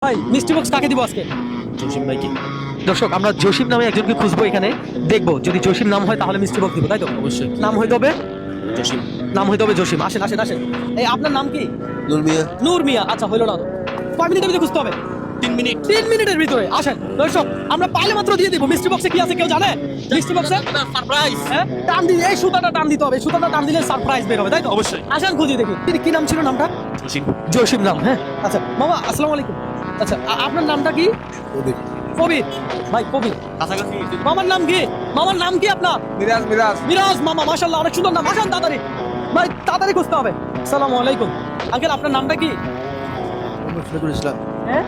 ভাই মিষ্টি বক্স কাকে দিব আজকে? জসিম ভাইকে। দর্শক আমরা জসিম নামে একজনকে খুঁজবো এখানে, দেখবো যদি জসিম নাম হয় তাহলে মিষ্টি বক্স দিব, তাই তো? অবশ্যই। নাম হইতে হবে জসিম। নাম হইতে হবে জসিম। আসেন আসেন আসেন। এই আপনার নাম কি? নূর মিয়া। নূর মিয়া। আচ্ছা হইলো না তো, কয় মিনিটের ভিতরে খুঁজতে হবে? 3 মিনিট। 3 মিনিটের ভিতরে। আসেন দর্শক আমরা পাইলে মাত্র দিয়ে দিব। মিষ্টি বক্সে কি আছে কেউ জানে? মিষ্টি বক্সে সারপ্রাইজ। হ্যাঁ টান দিলে এই সুতাটা টান দিতে হবে, সুতাটা টান দিলে সারপ্রাইজ বের হবে, তাই তো? অবশ্যই। আসেন খুঁজি দেখি কি নাম ছিল নামটা? জসিম। জসিম নাম। হ্যাঁ আচ্ছা মামা আসসালামু আলাইকুম। আচ্ছা আপনার নামটা কি? ওদের কবির। ভাই কবির। কাছাকাছি। মামার নাম কি? মামার নাম কি আপনার? মিরাজ মিরাজ মিরাজ মামা, মাশাআল্লাহ অনেক সুন্দর নাম। আসেন তাড়াতাড়ি ভাই, তাড়াতাড়ি খুঁজতে হবে। আসসালামু আলাইকুম আঙ্কেল, আপনার নামটা কি? মোহাম্মদ সিরাজুল ইসলাম। হ্যাঁ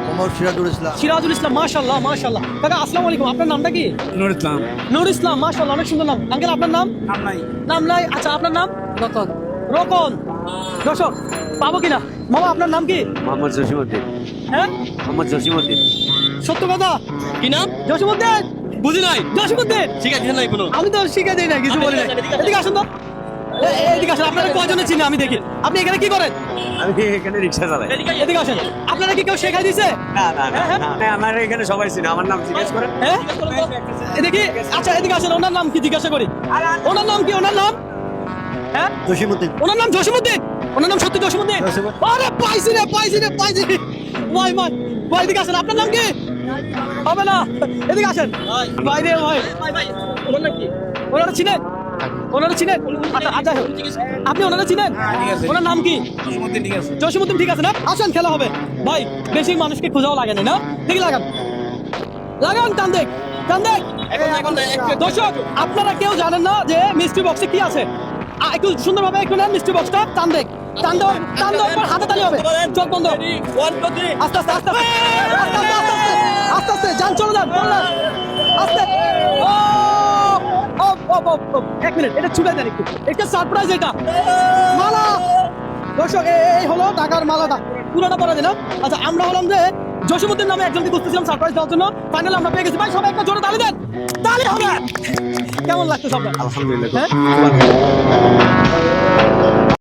মোহাম্মদ সিরাজুল ইসলাম। সিরাজুল ইসলাম। মাশাআল্লাহ মাশাআল্লাহ। কাকা আসসালামু আলাইকুম, আপনার নামটা কি? নূর ইসলাম। নূর ইসলাম। মাশাআল্লাহ অনেক সুন্দর নাম। আঙ্কেল আপনার নাম? নাম নাই। নাম নাই। আচ্ছা আপনার নাম? রতন। রকন। দর্শক পাবো কিনা? মামা আপনার নাম কি? মোহাম্মদ জসিমউদ্দিন। হ্যাঁ মোহাম্মদ জসিমউদ্দিন। সত্য কথা? কি নাম? জসিমউদ্দিন। বুঝি নাই। জসিমউদ্দিন। ঠিক আছে নাই কোনো। আমি তো শিখে দিই না, কিছু বলি না। এদিকে আসুন তো, এদিকে আসেন। আপনারা কয়জনে চিনি আমি দেখি। আপনি এখানে কি করেন? আমি এখানে রিক্সা চালাই। এদিকে আসেন। আপনারা কি কেউ শেখাই দিছে? না না না না, আমার এখানে সবাই চিনে। আমার নাম জিজ্ঞেস করেন। হ্যাঁ এদিকে। আচ্ছা এদিকে আসেন, ওনার নাম কি জিজ্ঞাসা করি। ওনার নাম কি? ওনার নাম? হ্যাঁ জসিমউদ্দিন। ওনার নাম জসিমউদ্দিন। ওনার নাম সত্যি জসিমউদ্দিন? আরে পাইছি রে পাইছি রে পাইছি। ভাই ভাই ভাই এদিকে আসেন। আপনার নাম কি? হবে না, এদিকে আসেন। ভাই রে ভাই। ওনার নাম কি? ওনারা চিনেন? ওনারা চিনেন? আচ্ছা আচ্ছা আপনি ওনারা চিনেন? ওনার নাম কি? জসিমউদ্দিন ঠিক আছে। জসিমউদ্দিন ঠিক আছে না? আসেন খেলা হবে। ভাই বেশি মানুষকে খোঁজাও লাগে না, দেখি লাগান লাগান, টান দেখ টান দেখ। দর্শক আপনারা কেউ জানেন না যে মিষ্টি বক্সে কি আছে? একটু সুন্দরভাবে একটু নেন মিষ্টি বক্সটা, টান দেখ। টান দাও টান দাও, পর হাতে তালি হবে। চোখ বন্ধ। 1 2 3। আস্তে আস্তে আস্তে আস্তে আস্তে আস্তে আস্তে যান, চলে যান চলে যান আস্তে। ও ও ও ও ও, 1 মিনিট, এটা ছুটে দেন একটু, একটা সারপ্রাইজ। এটা মালা। দর্শক এই হলো টাকার মালাটা, পুরোটা পরে দিলাম। আচ্ছা আমরা হলাম যে জসিমউদ্দিন নামে একজনকে খুঁজতেছিলাম সারপ্রাইজ দেওয়ার জন্য। ফাইনালি আমরা পেয়ে গেছি। ভাই সবাই একটা জোরে তালি দেন, তালি হবে। কেমন লাগছে সবাই? আলহামদুলিল্লাহ। হ্যাঁ